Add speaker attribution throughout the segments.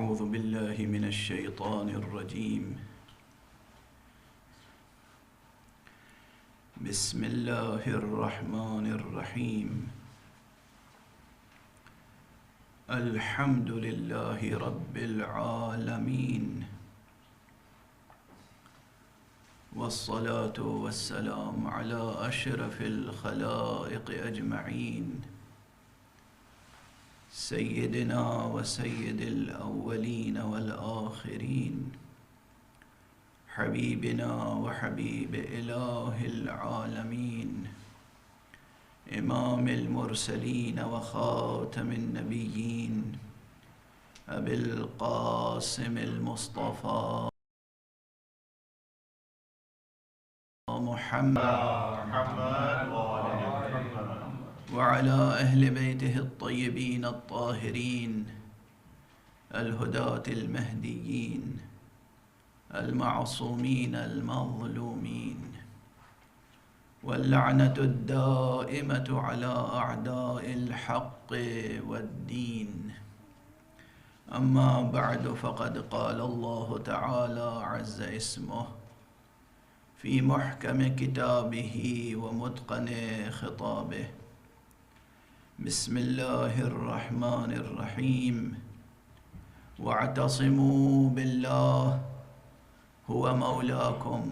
Speaker 1: أعوذ بالله من الشيطان الرجيم. بسم الله الرحمن الرحيم. الحمد لله رب العالمين، والصلاة والسلام على أشرف الخلائق أجمعين، سيدنا وسيد الأولين والآخرين، حبيبنا وحبيب إله العالمين، إمام المرسلين وخاتم النبيين، أبي القاسم المصطفى محمد وعلى أهل بيته الطيبين الطاهرين الهداة المهديين المعصومين المظلومين، واللعنة الدائمة على أعداء الحق والدين. أما بعد، فقد قال الله تعالى عز اسمه في محكم كتابه ومتقن خطابه: بسم الله الرحمن الرحيم. واعتصموا بالله هو مولاكم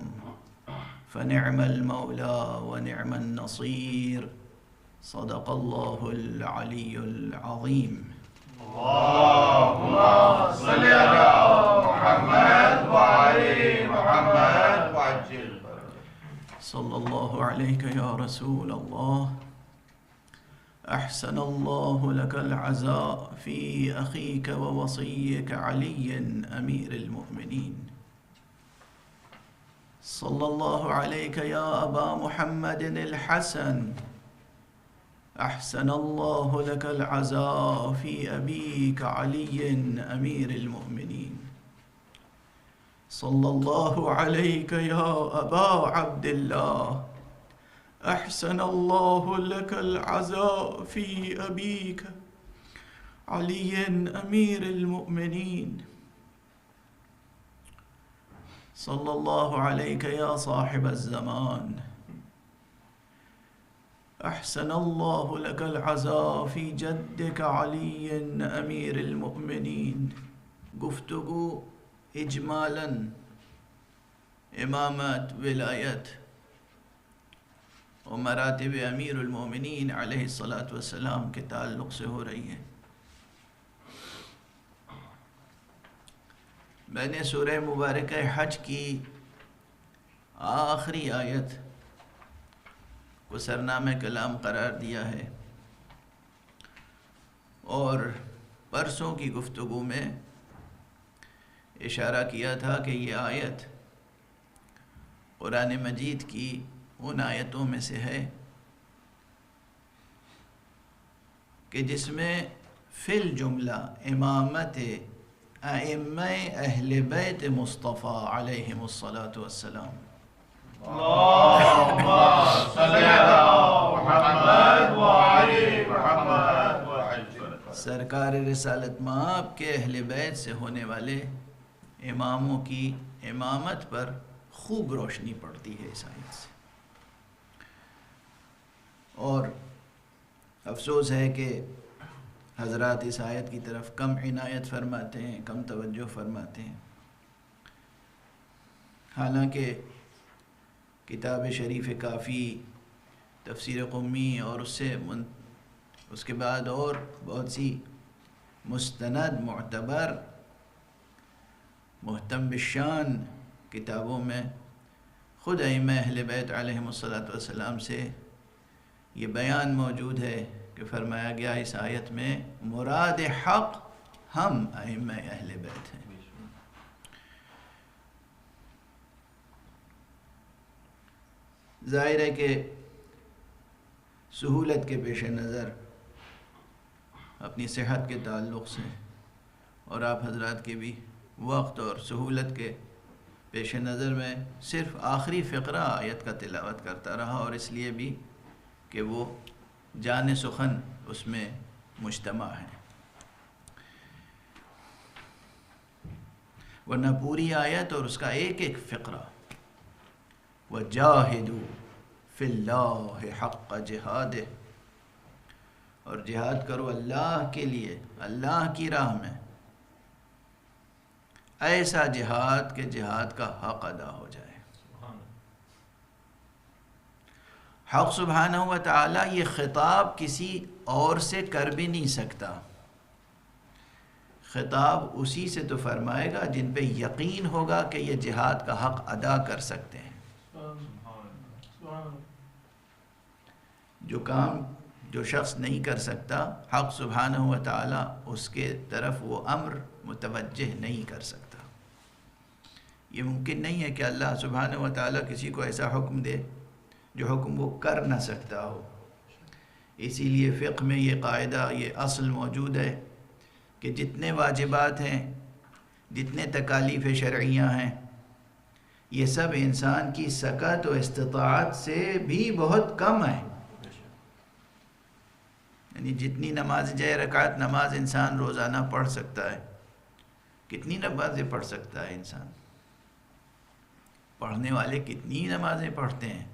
Speaker 1: فنعم المولى ونعم النصير. صدق الله العلي العظيم.
Speaker 2: اللهم صل على محمد وعلى محمد وعجل.
Speaker 1: صلى الله عليك يا رسول الله. أحسن الله لك العزاء في أخيك ووصيك علي أمير المؤمنين. صلى الله عليك يا أبا محمد الحسن. أحسن الله لك العزاء في أبيك علي أمير المؤمنين. صلى الله عليك يا أبا عبد الله. أحسن الله لك العزاء في أبيك علي أمير المؤمنين. صلى الله عليك يا صاحب الزمان. أحسن الله لك العزاء في جدك علي أمير المؤمنين. گفتگو اجمالاً امامت، ولایت و مراتب امیر المومنین علیہ الصلاۃ والسلام کے تعلق سے ہو رہی ہے۔ میں نے سورہ مبارکہ حج کی آخری آیت کو سرنامہ کلام قرار دیا ہے، اور پرسوں کی گفتگو میں اشارہ کیا تھا کہ یہ آیت قرآن مجید کی ان آیتوں میں سے ہے کہ جس میں فی الجملہ امامت ائمہ اہل بیت مصطفیٰ علیہم الصلاۃ والسلام،
Speaker 2: اللهم صل على محمد وعلى محمد وعجل.
Speaker 1: سرکار رسالت مآب کے اہل بیت سے ہونے والے اماموں کی امامت پر خوب روشنی پڑتی ہے اس آیت سے۔ اور افسوس ہے کہ حضرات اس آیت کی طرف کم عنایت فرماتے ہیں، کم توجہ فرماتے ہیں، حالانکہ کتاب شریف کافی، تفسیر قمی اور اس کے بعد اور بہت سی مستند، معتبر، محتم بالشان کتابوں میں خود ائمہ اہل بیت علیہم الصلاۃ والسلام سے یہ بیان موجود ہے کہ فرمایا گیا اس آیت میں مراد حق ہم ائمہ اہل بیت ہیں۔ ظاہر ہے کہ سہولت کے پیش نظر، اپنی صحت کے تعلق سے، اور آپ حضرات کے بھی وقت اور سہولت کے پیش نظر میں صرف آخری فقرہ آیت کا تلاوت کرتا رہا، اور اس لیے بھی کہ وہ جان سخن اس میں مجتمع ہے۔ ورنہ پوری آیت اور اس کا ایک ایک فقرہ وَجَاهِدُوا فِي اللَّهِ حَقَّ جِهَادِهِ، اور جہاد کرو اللہ کے لیے، اللہ کی راہ میں، ایسا جہاد کہ جہاد کا حق ادا ہو جائے۔ حق سبحانہ و تعالیٰ یہ خطاب کسی اور سے کر بھی نہیں سکتا، خطاب اسی سے تو فرمائے گا جن پہ یقین ہوگا کہ یہ جہاد کا حق ادا کر سکتے ہیں۔ جو کام جو شخص نہیں کر سکتا، حق سبحانہ و تعالیٰ اس کے طرف وہ امر متوجہ نہیں کر سکتا۔ یہ ممکن نہیں ہے کہ اللہ سبحانہ و تعالیٰ کسی کو ایسا حکم دے جو حکم وہ کر نہ سکتا ہو۔ اسی لیے فقہ میں یہ قاعدہ، یہ اصل موجود ہے کہ جتنے واجبات ہیں، جتنے تکالیف شرعیہ ہیں، یہ سب انسان کی سکت و استطاعت سے بھی بہت کم ہے۔ یعنی جتنی نماز جائے رکعت نماز انسان روزانہ پڑھ سکتا ہے، کتنی نمازیں پڑھ سکتا ہے انسان؟ پڑھنے والے کتنی نمازیں پڑھتے ہیں؟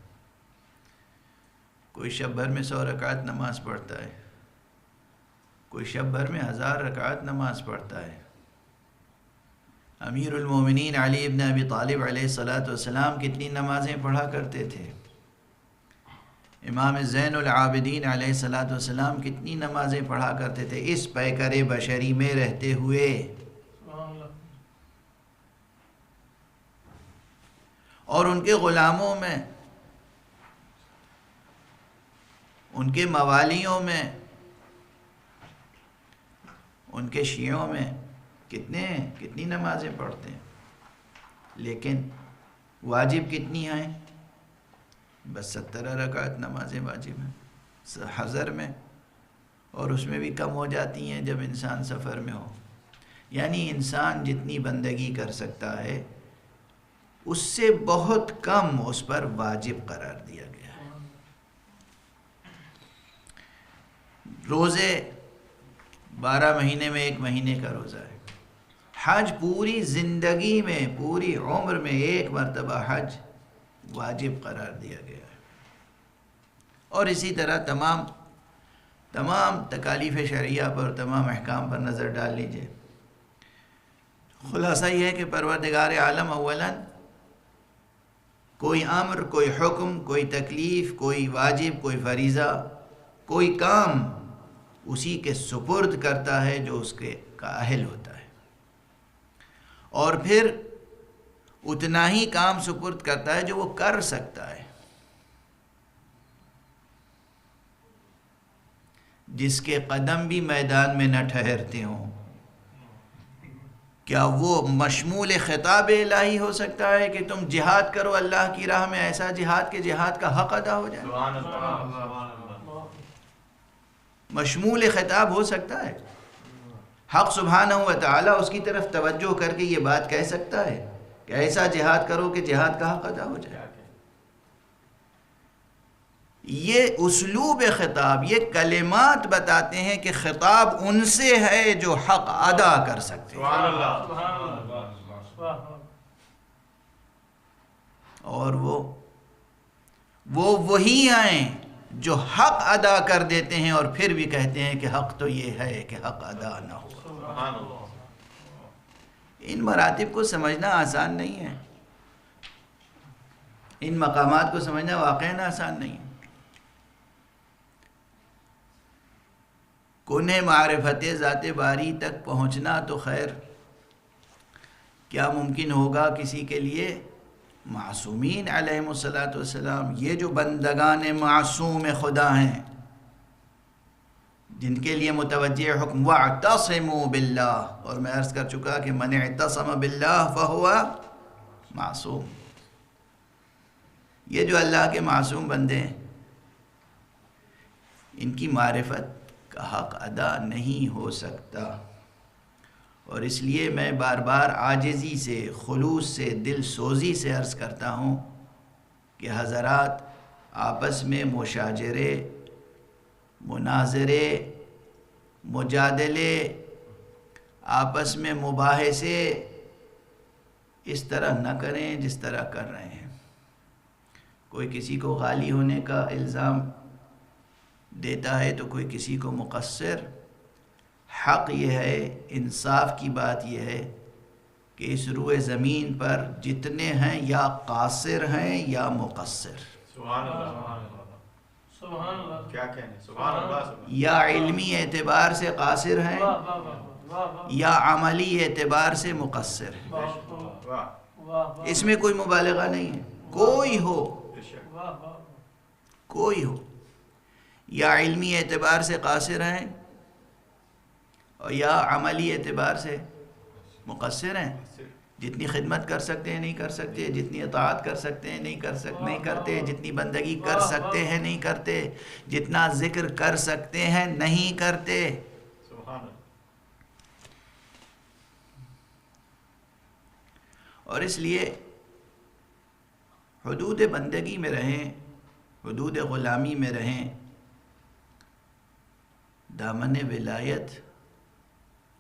Speaker 1: کوئی شب بھر میں 100 رکعت نماز پڑھتا ہے، کوئی شب بھر میں 1000 رکعت نماز پڑھتا ہے۔ امیر المومنین علی ابن ابی طالب علیہ السلام کتنی نمازیں پڑھا کرتے تھے؟ امام زین العابدین علیہ السلام کتنی نمازیں پڑھا کرتے تھے اس پیکر بشری میں رہتے ہوئے؟ اور ان کے غلاموں میں، ان کے موالیوں میں، ان کے شیعوں میں کتنی نمازیں پڑھتے ہیں، لیکن واجب کتنی ہیں؟ بس 17 رکعت نمازیں واجب ہیں حضر میں، اور اس میں بھی کم ہو جاتی ہیں جب انسان سفر میں ہو۔ یعنی انسان جتنی بندگی کر سکتا ہے اس سے بہت کم اس پر واجب قرار دیا گیا ہے۔ روزے 12 مہینے میں 1 مہینے کا روزہ ہے۔ حج پوری زندگی میں، پوری عمر میں 1 مرتبہ حج واجب قرار دیا گیا ہے۔ اور اسی طرح تمام تکالیف شرعیہ پر، تمام احکام پر نظر ڈال لیجئے۔ خلاصہ یہ ہے کہ پروردگار عالم اولاً کوئی امر، کوئی حکم، کوئی تکلیف، کوئی واجب، کوئی فریضہ، کوئی کام اسی کے سپرد کرتا ہے جو اس کے کا اہل ہوتا ہے، اور پھر اتنا ہی کام سپرد کرتا ہے جو وہ کر سکتا ہے۔ جس کے قدم بھی میدان میں نہ ٹھہرتے ہوں، کیا وہ مشمول خطاب الہی ہو سکتا ہے کہ تم جہاد کرو اللہ کی راہ میں، ایسا جہاد کہ جہاد کا حق ادا ہو جائے؟ مشمول خطاب ہو سکتا ہے؟ حق سبحانہ و تعالیٰ اس کی طرف توجہ کر کے یہ بات کہہ سکتا ہے کہ ایسا جہاد کرو کہ جہاد کا حق ادا ہو جائے؟ یہ اسلوب خطاب، یہ کلمات بتاتے ہیں کہ خطاب ان سے ہے جو حق ادا کر سکتے ہیں، اور وہ وہی ہیں جو حق ادا کر دیتے ہیں اور پھر بھی کہتے ہیں کہ حق تو یہ ہے کہ حق ادا نہ ہو۔ ان مراتب کو سمجھنا آسان نہیں ہے، ان مقامات کو سمجھنا واقعاً آسان نہیں ہے۔ کنہ معرفت ذات باری تک پہنچنا تو خیر کیا ممکن ہوگا کسی کے لیے؟ معصومین علیہم السلام، یہ جو بندگان معصوم خدا ہیں، جن کے لیے متوجہ حکم وَاعْتَصِمُوا بِاللَّهِ، اور میں عرض کر چکا کہ من اعتصم باللہ فہو معصوم، یہ جو اللہ کے معصوم بندے ہیں، ان کی معرفت کا حق ادا نہیں ہو سکتا۔ اور اس لیے میں بار بار عاجزی سے، خلوص سے، دل سوزی سے عرض کرتا ہوں کہ حضرات آپس میں مشاجرے، مناظرے، مجادلے، آپس میں مباحثے اس طرح نہ کریں جس طرح کر رہے ہیں۔ کوئی کسی کو غالی ہونے کا الزام دیتا ہے تو کوئی کسی کو مقصر۔ حق یہ ہے، انصاف کی بات یہ ہے کہ اس روئے زمین پر جتنے ہیں یا قاصر ہیں یا مقصر،
Speaker 2: سبحان اللہ،
Speaker 3: سبحان اللہ،
Speaker 2: کیا کہنے، سبحان اللہ،
Speaker 1: یا علمی اعتبار سے قاصر ہیں
Speaker 3: واہ واہ واہ واہ واہ
Speaker 1: یا عملی اعتبار سے مقصر ہیں۔
Speaker 2: واہ،
Speaker 3: واہ واہ
Speaker 1: اس میں کوئی مبالغہ نہیں ہے، کوئی ہو،
Speaker 2: بے شک،
Speaker 3: واہ واہ
Speaker 1: کوئی ہو، یا علمی اعتبار سے قاصر ہیں اور یا عملی اعتبار سے مقصر ہیں۔ جتنی خدمت کر سکتے ہیں نہیں کر سکتے، جتنی اطاعت کر سکتے ہیں نہیں نہیں کرتے، جتنی بندگی کر سکتے ہیں نہیں کرتے، جتنا ذکر کر سکتے ہیں نہیں کرتے۔
Speaker 2: سبحان اللہ،
Speaker 1: اور اس لیے حدود بندگی میں رہیں، حدود غلامی میں رہیں، دامن ولایت،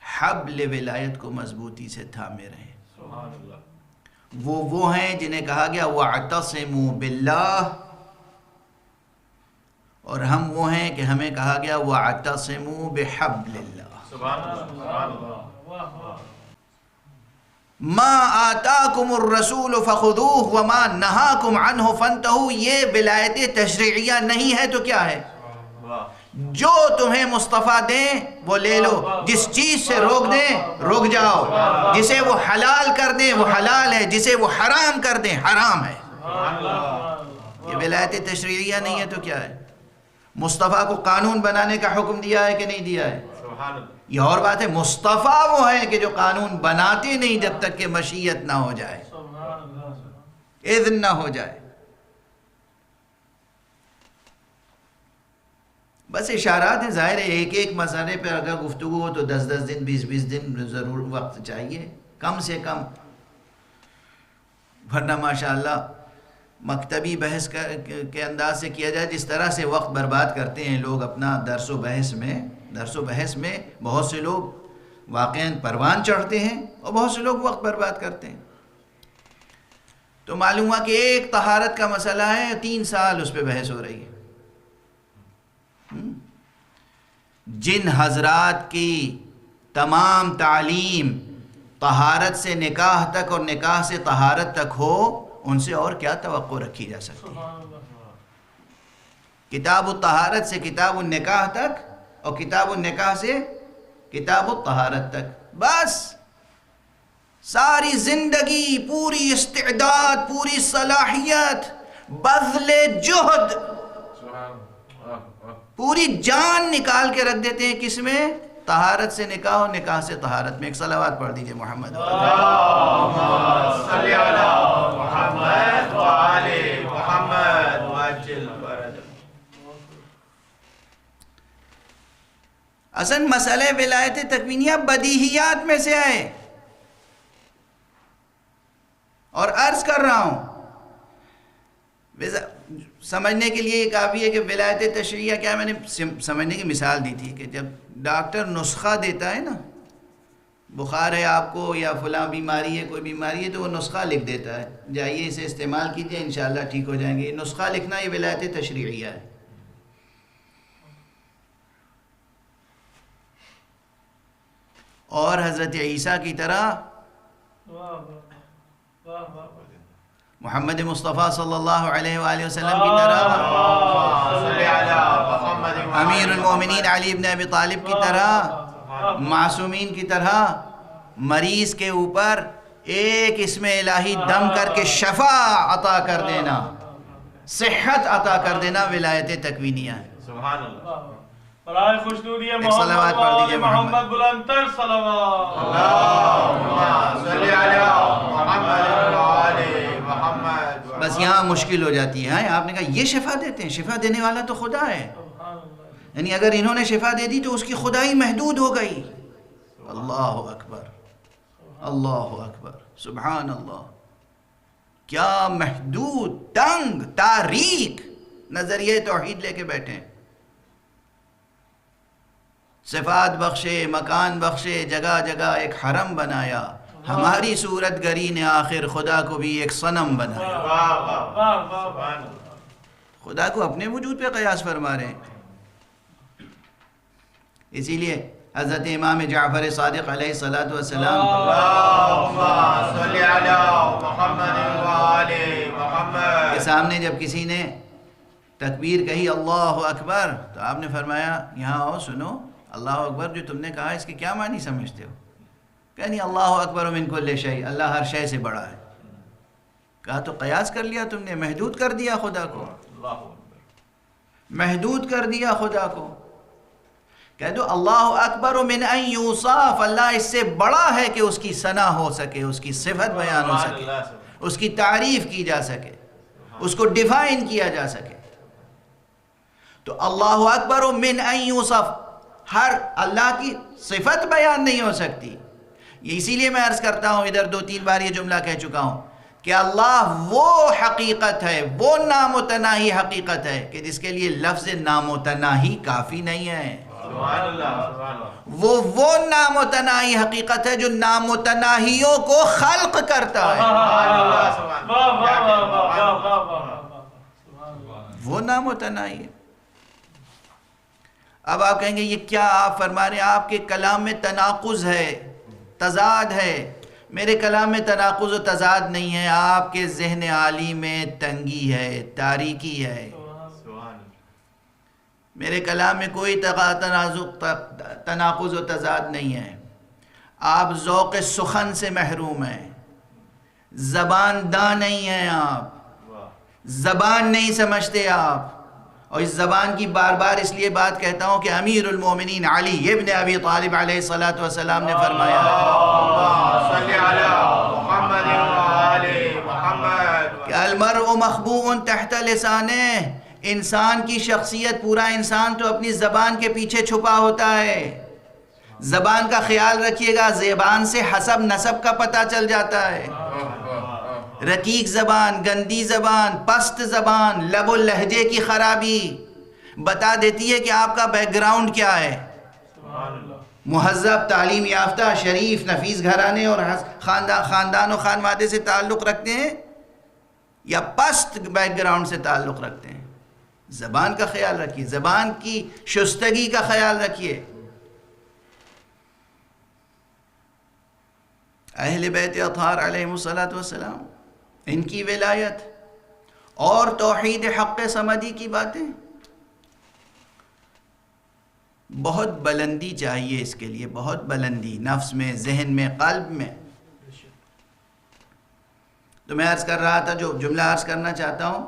Speaker 1: حبل ولایت کو مضبوطی سے تھامے رہیں۔
Speaker 2: سبحان اللہ،
Speaker 1: وہ ہیں جنہیں کہا گیا وَاعْتَصِمُوا بِاللَّهِ، اور ہم وہ ہیں کہ ہمیں کہا گیا وَاعْتَصِمُوا بِحَبْلِ اللَّهِ۔
Speaker 2: سبحان اللہ، سبحان اللہ،
Speaker 3: واہ واہ
Speaker 1: مَا آتَاكُمُ الرَّسُولُ فَخُذُوهُ وَمَا نَهَاكُمْ عَنْهُ فَانْتَهُوا، یہ ولایت تشریعیہ نہیں ہے تو کیا ہے؟
Speaker 2: واہ،
Speaker 1: جو تمہیں مصطفیٰ دیں وہ لے لو، جس چیز سے روک دیں رک جاؤ، جسے وہ حلال کر دیں وہ حلال ہے، جسے وہ حرام کر دیں حرام ہے۔
Speaker 2: سبحان اللہ،
Speaker 1: یہ ولایت تشریعیہ نہیں ہے تو کیا ہے؟ مصطفیٰ کو قانون بنانے کا حکم دیا ہے کہ نہیں دیا ہے؟
Speaker 2: سبحان اللہ،
Speaker 1: یہ اور بات ہے، مصطفیٰ وہ ہیں کہ جو قانون بناتے نہیں جب تک کہ مشیت نہ ہو جائے،
Speaker 3: سبحان اللہ،
Speaker 1: اذن نہ ہو جائے۔ بس اشارات ہیں، ظاہر ہے ایک ایک مسئلے پہ اگر گفتگو ہو تو 10 دن 20 دن ضرور وقت چاہیے کم سے کم، ورنہ ماشاءاللہ مکتبی بحث کے انداز سے کیا جائے، جس طرح سے وقت برباد کرتے ہیں لوگ اپنا درس و بحث میں بہت سے لوگ واقعاً پروان چڑھتے ہیں اور بہت سے لوگ وقت برباد کرتے ہیں۔ تو معلوم ہوا کہ ایک طہارت کا مسئلہ ہے، 3 سال اس پہ بحث ہو رہی ہے۔ جن حضرات کی تمام تعلیم طہارت سے نکاح تک اور نکاح سے طہارت تک ہو، ان سے اور کیا توقع رکھی جا سکتی ہے؟
Speaker 3: سبحان اللہ،
Speaker 1: کتاب الطہارت سے کتاب النکاح تک اور کتاب النکاح سے کتاب الطہارت تک، بس ساری زندگی، پوری استعداد، پوری صلاحیت، بذل جہد،
Speaker 2: سبحان اللہ،
Speaker 1: پوری جان نکال کے رکھ دیتے ہیں کس میں؟ طہارت سے نکاح اور نکاح سے طہارت میں۔ ایک صلوات پڑھ دیجئے محمد۔
Speaker 2: اللہم صلی علی محمد وآل محمد وعجل فرجہ۔
Speaker 1: اصل مسئلہ ولایت تکوینیہ بدیہیات میں سے ہے، اور عرض کر رہا ہوں سمجھنے کے لیے کافی ہے کہ ولایت تشریعیہ کیا ہے۔ میں نے سمجھنے کی مثال دی تھی کہ جب ڈاکٹر نسخہ دیتا ہے نا، بخار ہے آپ کو یا فلاں بیماری ہے، کوئی بیماری ہے، تو وہ نسخہ لکھ دیتا ہے، جائیے اسے استعمال کیجئے انشاءاللہ ٹھیک ہو جائیں گے۔ یہ نسخہ لکھنا یہ ولایت تشریعیہ ہے۔ اور حضرت عیسیٰ کی طرح
Speaker 3: واہ واہ واہ واہ،
Speaker 1: محمد مصطفیٰ صلی اللہ علیہ وآلہ وسلم کی طرح،
Speaker 2: صلی علی محمد
Speaker 1: امیر المومنین علی ابن ابی طالب کی طرح، معصومین کی طرح مریض کے اوپر ایک اسم الہی دم کر کے شفا عطا کر دینا، صحت عطا کر دینا ولایت تکوینیہ ہے۔
Speaker 2: سبحان اللہ،
Speaker 3: برائے خوشنودی
Speaker 1: ایک صلوات
Speaker 3: محمد
Speaker 1: پڑھ دیجئے
Speaker 3: وآل محمد بلندتر صلوات۔
Speaker 2: اللہم صلی علی محمد وآل محمد۔
Speaker 1: بس یہاں مشکل ہو جاتی ہے، آپ نے کہا یہ شفا دیتے ہیں، شفا دینے والا تو خدا ہے،
Speaker 3: سبحان اللہ،
Speaker 1: یعنی اگر انہوں نے شفا دے دی تو اس کی خدائی محدود ہو گئی۔ اللہ اکبر، اللہ اکبر، سبحان اللہ، کیا محدود، تنگ، تاریک نظریہ توحید لے کے بیٹھے ہیں۔ صفات بخشے، مکان بخشے، جگہ جگہ ایک حرم بنایا، ہماری صورت گری نے آخر خدا کو بھی ایک صنم بنایا.
Speaker 2: واہ واہ
Speaker 3: واہ واہ واہ.
Speaker 1: خدا کو اپنے وجود پہ قیاس فرما رہے ہیں. اسی لیے حضرت امام جعفر صادق علیہ الصلوۃ والسلام
Speaker 2: اللہم صلی علی محمد وآل محمد
Speaker 1: کے سامنے جب کسی نے تکبیر کہی اللہ اکبر تو آپ نے فرمایا یہاں آؤ سنو، اللہ اکبر جو تم نے کہا اس کے کیا معنی سمجھتے ہو؟ کہ نہیں اللہ اکبر من کل شیء، اللہ ہر شے سے بڑا ہے. کہا تو قیاس کر لیا تم نے، محدود کر دیا خدا کو، محدود کر دیا خدا کو. کہہ دو اللہ اکبر من ان یوصف، اللہ اس سے بڑا ہے کہ اس کی ثنا ہو سکے، اس کی صفت بیان ہو سکے، اس کی تعریف کی جا سکے، اس کو ڈیفائن کیا جا سکے. تو اللہ اکبر من ان یوصف، ہر اللہ کی صفت بیان نہیں ہو سکتی. اسی لیے میں عرض کرتا ہوں، ادھر 2-3 بار یہ جملہ کہہ چکا ہوں کہ اللہ وہ حقیقت ہے، وہ نامتناہی حقیقت ہے کہ جس کے لیے لفظ نامتناہی کافی نہیں ہے.
Speaker 2: سبحان اللہ سبحان اللہ.
Speaker 1: وہ نامتناہی حقیقت ہے جو نامتناہیوں کو خلق کرتا ہے.
Speaker 2: سبحان اللہ سبحان
Speaker 3: واہ
Speaker 2: اللہ.
Speaker 3: واہ واہ واہ واہ واہ واہ.
Speaker 1: وہ نامتناہی ہے. اب آپ کہیں گے یہ کیا آپ فرما رہے ہیں؟ آپ کے کلام میں تناقض ہے، تضاد ہے. میرے کلام میں تناقض و تضاد نہیں ہے، آپ کے ذہن عالی میں تنگی ہے، تاریکی ہے. میرے کلام میں کوئی تناقض و تضاد نہیں ہے. آپ ذوق سخن سے محروم ہیں، زبان داں نہیں ہیں، آپ زبان نہیں سمجھتے آپ. اور اس زبان کی بار بار اس لیے بات کہتا ہوں کہ امیر المومنین علی ابن ابی طالب علیہ الصلوۃ والسلام نے فرمایا
Speaker 2: صلی علی محمد وآل محمد.
Speaker 1: کہ المرء مخبوء تحت لسانہ، انسان کی شخصیت، پورا انسان تو اپنی زبان کے پیچھے چھپا ہوتا ہے. زبان کا خیال رکھیے گا، زبان سے حسب نسب کا پتہ چل جاتا ہے. رقیق زبان، گندی زبان، پست زبان، لب و لہجے کی خرابی بتا دیتی ہے کہ آپ کا بیک گراؤنڈ کیا ہے. مہذب، تعلیم یافتہ، شریف، نفیس گھرانے اور خاندان و خانوادے سے تعلق رکھتے ہیں یا پست بیک گراؤنڈ سے تعلق رکھتے ہیں. زبان کا خیال رکھیے، زبان کی شستگی کا خیال رکھیے. اہل بیت اطہار علیہ الصلوۃ والسلام، ان کی ولایت اور توحید حق صمدی کی باتیں، بہت بلندی چاہیے اس کے لیے، بہت بلندی نفس میں، ذہن میں، قلب میں. تو میں عرض کر رہا تھا، جو جملہ عرض کرنا چاہتا ہوں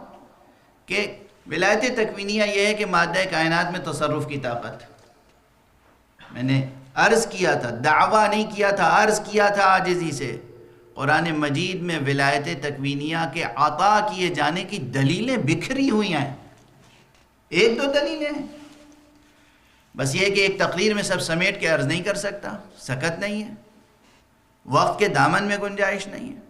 Speaker 1: کہ ولایت تکوینیہ یہ ہے کہ مادہ کائنات میں تصرف کی طاقت. میں نے عرض کیا تھا، دعویٰ نہیں کیا تھا، عرض کیا تھا عاجزی سے. قرآن مجید میں ولایت تکوینیہ کے عطا کیے جانے کی دلیلیں بکھری ہوئی ہیں. 1-2 دلیلیں ہیں، بس یہ کہ ایک تقریر میں سب سمیٹ کے عرض نہیں کر سکتا، سکت نہیں ہے، وقت کے دامن میں گنجائش نہیں ہے.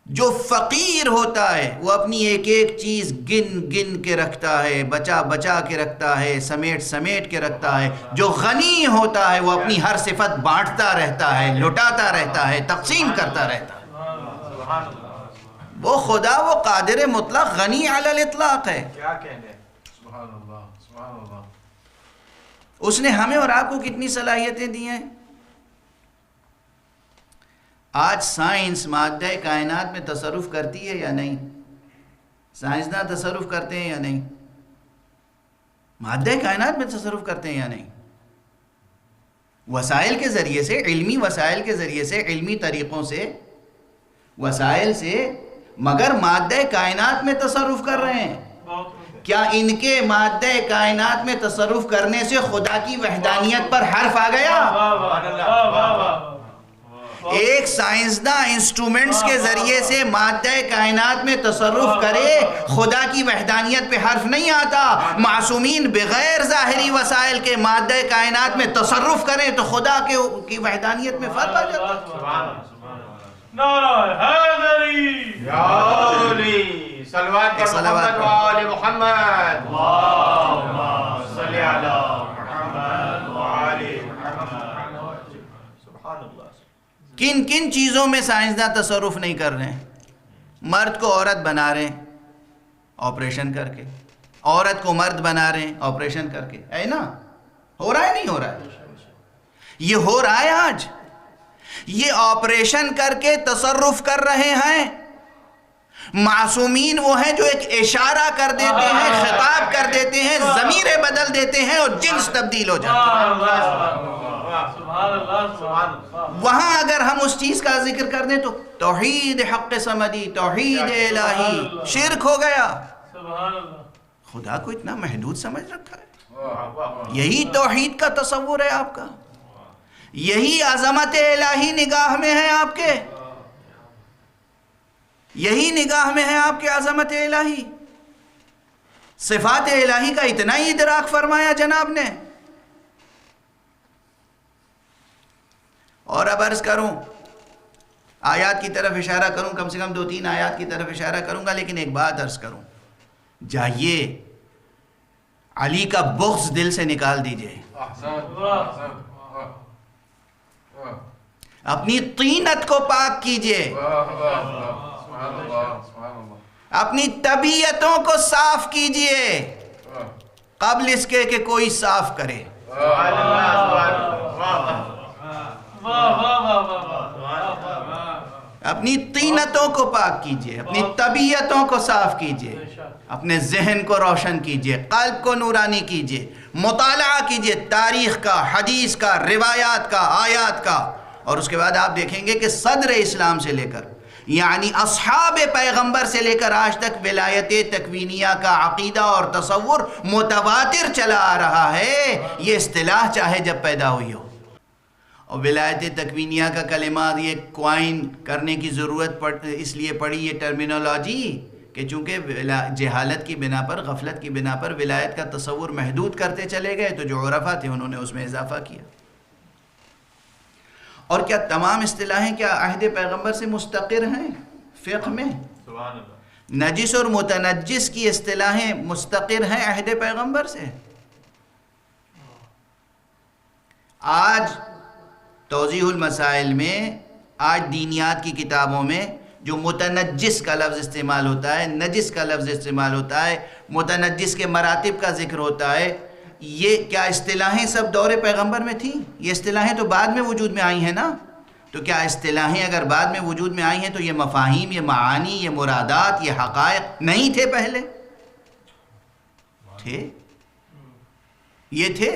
Speaker 1: جو فقیر ہوتا ہے وہ اپنی ایک ایک چیز گن گن کے رکھتا ہے، بچا بچا کے رکھتا ہے، سمیٹ سمیٹ کے رکھتا ہے. جو غنی ہوتا ہے وہ اپنی ہر صفت بانٹتا رہتا ہے، لٹاتا رہتا ہے، تقسیم کرتا رہتا ہے. وہ خدا، وہ قادر مطلق، غنی علی الاطلاق ہے.
Speaker 2: کیا کہنے. سبحان اللہ سبحان اللہ.
Speaker 1: اس نے ہمیں اور آپ کو کتنی صلاحیتیں دی ہیں. آج سائنس مادہ کائنات میں تصرف کرتی ہے یا نہیں؟ سائنسداں تصرف کرتے ہیں یا نہیں؟ مادہ کائنات میں تصرف کرتے ہیں یا نہیں؟ وسائل کے ذریعے سے، علمی وسائل کے ذریعے سے، علمی طریقوں سے، وسائل سے، مگر مادہ کائنات میں تصرف کر رہے ہیں. کیا ان کے مادہ کائنات میں تصرف کرنے سے خدا کی وحدانیت پر حرف آ گیا؟ ایک سائنسداں انسٹرومنٹس کے ذریعے سے مادہ کائنات میں تصرف کرے، خدا کی وحدانیت پہ حرف نہیں آتا. معصومین بغیر ظاہری وسائل کے مادہ کائنات میں تصرف کریں تو خدا کی وحدانیت میں فرق آ جاتا ہے.
Speaker 3: نعرہ حیدری
Speaker 2: یا علی صلوات پر محمد وآل محمد. اللہم صلی علی محمد وآل محمد. سبحان اللہ.
Speaker 1: کن کن چیزوں میں سائنسداں تصرف نہیں کر رہے ہیں؟ مرد کو عورت بنا رہے ہیں آپریشن کر کے، عورت کو مرد بنا رہے ہیں آپریشن کر کے، ہے نا؟ ہو رہا ہے نہیں ہو رہا ہے؟ یہ ہو رہا ہے آج. یہ آپریشن کر کے تصرف کر رہے ہیں. معصومین وہ ہیں جو ایک اشارہ کر دیتے ہیں، خطاب کر دیتے ہیں، ضمیریں بدل دیتے ہیں اور جنس تبدیل ہو جاتا ہے. وہاں اگر ہم اس چیز کا ذکر کر دیں تو توحید حق صمدی، توحید الہی، شرک ہو گیا. خدا کو اتنا محدود سمجھ رکھا ہے. یہی توحید کا تصور ہے آپ کا، یہی عظمت الہی نگاہ میں ہے آپ کے، یہی نگاہ میں ہے آپ کے عظمت الہی. صفات الہی کا اتنا ہی ادراک فرمایا جناب نے. اور اب عرض کروں، آیات کی طرف اشارہ کروں، کم سے کم 2-3 آیات کی طرف اشارہ کروں گا، لیکن ایک بات عرض کروں، جائیے علی کا بغض دل سے نکال دیجئے، اپنی طینت کو پاک کیجئے، اپنی طبیعتوں کو صاف کیجئے قبل اس کے کہ کوئی صاف کرے. اپنی طینتوں کو پاک کیجئے، اپنی طبیعتوں کو صاف کیجئے، اپنے ذہن کو روشن کیجئے، قلب کو نورانی کیجئے، مطالعہ کیجئے تاریخ کا، حدیث کا، روایات کا، آیات کا. اور اس کے بعد آپ دیکھیں گے کہ صدر اسلام سے لے کر، یعنی اصحاب پیغمبر سے لے کر آج تک ولایت تکوینیہ کا عقیدہ اور تصور متواتر چلا آ رہا ہے. یہ اصطلاح چاہے جب پیدا ہوئی ہو، اور ولایت تکوینیہ کا کلمہ یہ کوائن کرنے کی ضرورت اس لیے پڑی، یہ ٹرمینالوجی، کہ چونکہ جہالت کی بنا پر، غفلت کی بنا پر ولایت کا تصور محدود کرتے چلے گئے، تو جو عرفا تھے انہوں نے اس میں اضافہ کیا. اور کیا تمام اصطلاحیں کیا عہد پیغمبر سے مستقر ہیں فقہ میں؟ نجس اور متنجس کی اصطلاحیں مستقر ہیں عہد پیغمبر سے. آج توضیح المسائل میں، آج دینیات کی کتابوں میں جو متنجس کا لفظ استعمال ہوتا ہے، نجس کا لفظ استعمال ہوتا ہے، متنجس کے مراتب کا ذکر ہوتا ہے، یہ کیا اصطلاحیں سب دور پیغمبر میں تھیں؟ یہ اصطلاحیں تو بعد میں وجود میں آئی ہیں نا. تو کیا اصطلاحیں اگر بعد میں وجود میں آئی ہیں تو یہ مفاہیم، یہ معانی، یہ مرادات، یہ حقائق نہیں تھے پہلے؟ تھے، یہ تھے.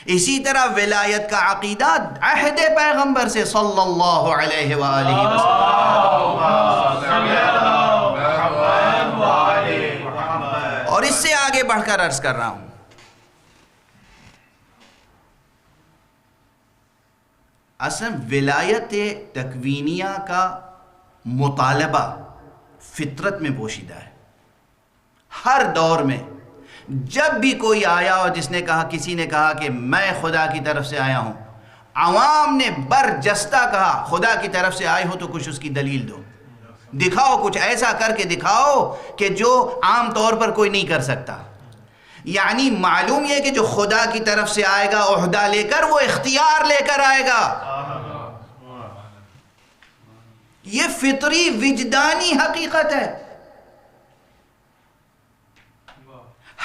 Speaker 1: اسی طرح ولایت کا عقیدہ عہد پیغمبر سے صلی اللہ علیہ وآلہ وسلم، اور اس سے آگے بڑھ کر عرض کر رہا ہوں، اصلا ولایت تکوینیہ کا مطالبہ فطرت میں پوشیدہ ہے. ہر دور میں جب بھی کوئی آیا اور جس نے کہا، کسی نے کہا کہ میں خدا کی طرف سے آیا ہوں، عوام نے برجستہ کہا خدا کی طرف سے آئے ہو تو کچھ اس کی دلیل دو، دکھاؤ، کچھ ایسا کر کے دکھاؤ کہ جو عام طور پر کوئی نہیں کر سکتا. یعنی معلوم یہ کہ جو خدا کی طرف سے آئے گا عہدہ لے کر، وہ اختیار لے کر آئے گا. یہ فطری وجدانی حقیقت ہے.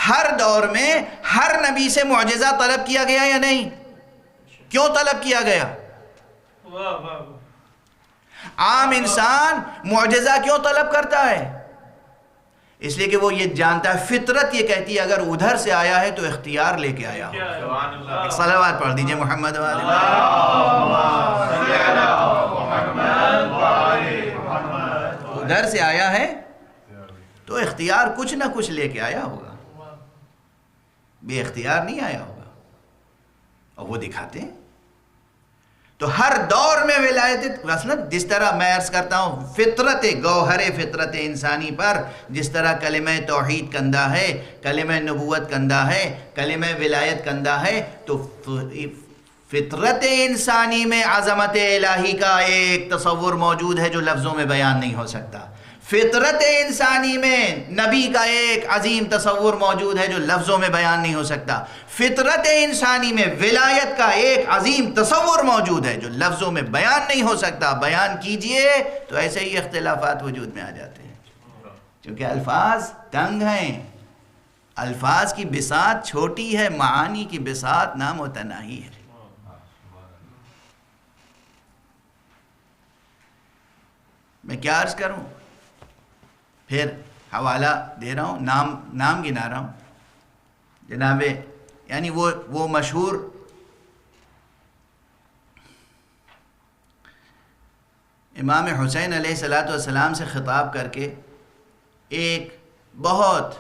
Speaker 1: ہر دور میں ہر نبی سے معجزہ طلب کیا گیا یا نہیں؟ کیوں طلب کیا گیا؟ عام انسان معجزہ کیوں طلب کرتا ہے؟ اس لیے کہ وہ یہ جانتا ہے، فطرت یہ کہتی ہے اگر ادھر سے آیا ہے تو اختیار لے کے آیا ہو. ایک صلوات پڑھ دیجئے محمد والے. ادھر سے آیا ہے تو اختیار کچھ نہ کچھ لے کے آیا ہوگا، بے اختیار نہیں آیا ہوگا، اور وہ دکھاتے ہیں. تو ہر دور میں ولایت، مثلا جس طرح میں عرض کرتا ہوں فطرت، گوہر فطرت انسانی پر جس طرح کلمہ توحید کندہ ہے، کلمہ نبوت کندہ ہے، کلمہ ولایت کندہ ہے، تو فطرت انسانی میں عظمت الہی کا ایک تصور موجود ہے جو لفظوں میں بیان نہیں ہو سکتا. فطرت انسانی میں نبی کا ایک عظیم تصور موجود ہے جو لفظوں میں بیان نہیں ہو سکتا. فطرت انسانی میں ولایت کا ایک عظیم تصور موجود ہے جو لفظوں میں بیان نہیں ہو سکتا. بیان کیجئے تو ایسے ہی اختلافات وجود میں آ جاتے ہیں، کیونکہ الفاظ تنگ ہیں، الفاظ کی بساط چھوٹی ہے، معانی کی بساط نامتناہی ہے. میں کیا عرض کروں، پھر حوالہ دے رہا ہوں، نام گنا رہا ہوں. جناب یعنی وہ مشہور امام حسین علیہ السلام سے خطاب کر کے ایک بہت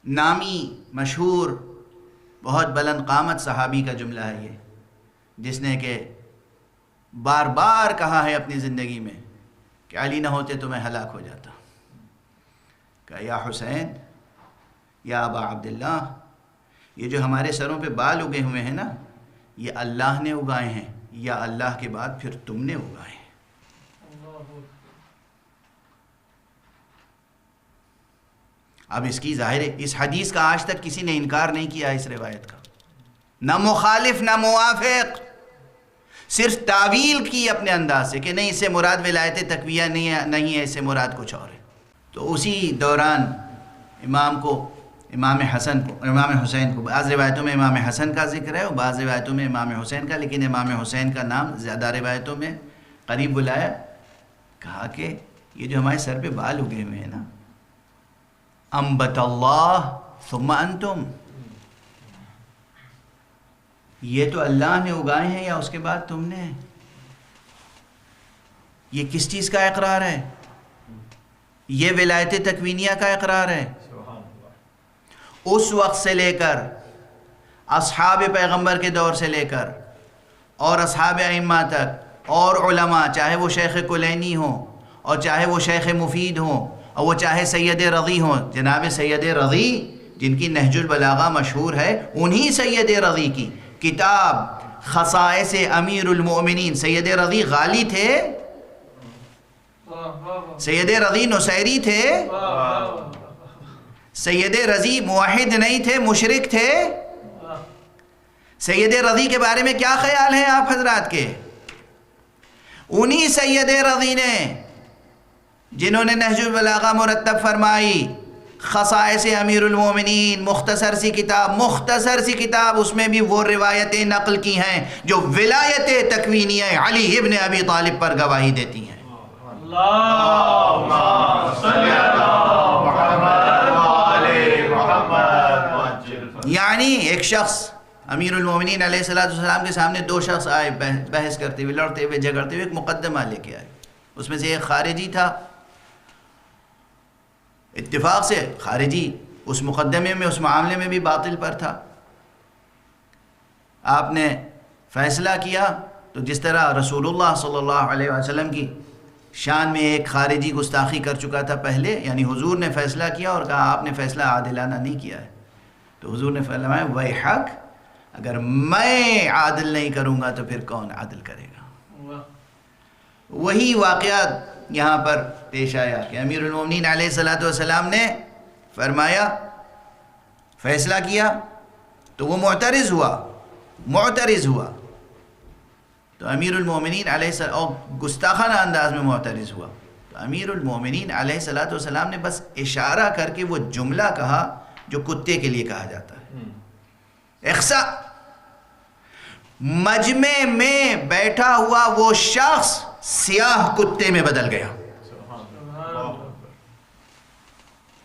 Speaker 1: نامی مشہور بہت بلند قامت صحابی کا جملہ ہے یہ، جس نے کہ بار بار کہا ہے اپنی زندگی میں کہ علی نہ ہوتے تو میں ہلاک ہو جاتا. کہا یا حسین یا ابا عبداللہ، یہ جو ہمارے سروں پہ بال اگے ہوئے ہیں نا، یہ اللہ نے اگائے ہیں یا اللہ کے بعد پھر تم نے اگائے ہیں. اب اس کی ظاہر ہے اس حدیث کا آج تک کسی نے انکار نہیں کیا اس روایت کا، نہ مخالف نہ موافق، صرف تعویل کی اپنے انداز سے کہ نہیں اس سے مراد ولایت تقویہ نہیں ہے، اس سے مراد کچھ اور ہے. تو اسی دوران امام حسین کو بعض روایتوں میں امام حسن کا ذکر ہے اور بعض روایتوں میں امام حسین کا، لیکن امام حسین کا نام زیادہ روایتوں میں قریب بلایا. کہا کہ یہ جو ہمارے سر پہ بال اگے ہوئے ہیں نا، انبت اللہ ثم انتم، یہ تو اللہ نے اگائے ہیں یا اس کے بعد تم نے؟ یہ کس چیز کا اقرار ہے؟ یہ ولایت تکوینیہ کا اقرار ہے. اس وقت سے لے کر اصحاب پیغمبر کے دور سے لے کر اور اصحاب ائمہ تک اور علماء، چاہے وہ شیخ کلینی ہوں اور چاہے وہ شیخ مفید ہوں اور وہ چاہے سید رضی ہوں. جناب سید رضی جن کی نہج البلاغہ مشہور ہے، انہی سید رضی کی کتاب خصائص امیر المؤمنین، سید رضی غالی تھے، سید رضی نصیری تھے، سید رضی موحد نہیں تھے، مشرک تھے. سید رضی کے بارے میں کیا خیال ہیں آپ حضرات کے؟ انہی سید رضی نے جنہوں نے نہج البلاغہ مرتب فرمائی، خصائص امیر المومنین، مختصر سی کتاب، اس میں بھی وہ روایتیں نقل کی ہیں جو ولایت تکوینیہ علی ابن ابی طالب پر گواہی دیتی ہیں.
Speaker 3: اللہم صلی علی محمد وعلی محمد.
Speaker 1: یعنی ایک شخص امیر المومنین علیہ السلام کے سامنے دو شخص آئے، بحث کرتے ہوئے، لڑتے ہوئے، جھگڑتے ہوئے، ایک مقدمہ لے کے آئے. اس میں سے ایک خارجی تھا، اتفاق سے خارجی اس مقدمے میں، اس معاملے میں بھی باطل پر تھا. آپ نے فیصلہ کیا تو جس طرح رسول اللہ صلی اللہ علیہ وسلم کی شان میں ایک خارجی گستاخی کر چکا تھا پہلے، یعنی حضور نے فیصلہ کیا اور کہا آپ نے فیصلہ عادلانہ نہیں کیا ہے. تو حضور نے فرمایا ویحک، اگر میں عادل نہیں کروں گا تو پھر کون عادل کرے گا. وہی واقعات یہاں پر پیش آیا کہ امیر المومنین علیہ السلام نے فرمایا، فیصلہ کیا تو وہ معترض ہوا تو امیر المومنین علیہ السلام اور گستاخانہ انداز میں معترض ہوا تو امیر المومنین علیہ السلام نے بس اشارہ کر کے وہ جملہ کہا جو کتے کے لیے کہا جاتا ہے، اخسا. مجمع میں بیٹھا ہوا وہ شخص سیاہ کتے میں بدل گیا.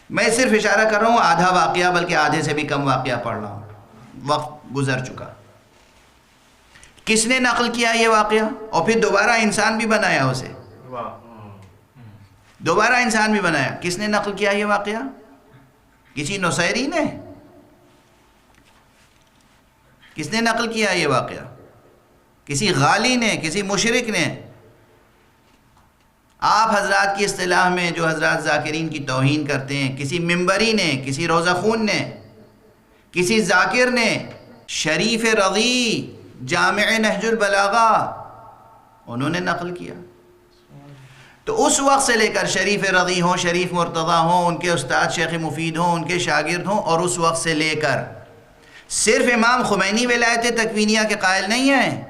Speaker 1: میں صرف اشارہ کر رہا ہوں، آدھا واقعہ بلکہ آدھے سے بھی کم واقعہ پڑھ رہا ہوں، وقت گزر چکا. کس نے نقل کیا یہ واقعہ اور پھر دوبارہ انسان بھی بنایا اسے، دوبارہ انسان بھی بنایا؟ کس نے نقل کیا یہ واقعہ؟ کسی نصیری نے؟ کس نے نقل کیا یہ واقعہ؟ کسی غالی نے؟ کسی مشرک نے؟ آپ حضرات کی اصطلاح میں جو حضرات ذاکرین کی توہین کرتے ہیں، کسی منبری نے، کسی روزہ خون نے، کسی ذاکر نے، شریف رضی جامع نہج البلاغہ، انہوں نے نقل کیا. تو اس وقت سے لے کر شریف رضی ہوں، شریف مرتضیٰ ہوں، ان کے استاد شیخ مفید ہوں، ان کے شاگرد ہوں، اور اس وقت سے لے کر صرف امام خمینی ولایت تکوینیہ کے قائل نہیں ہیں.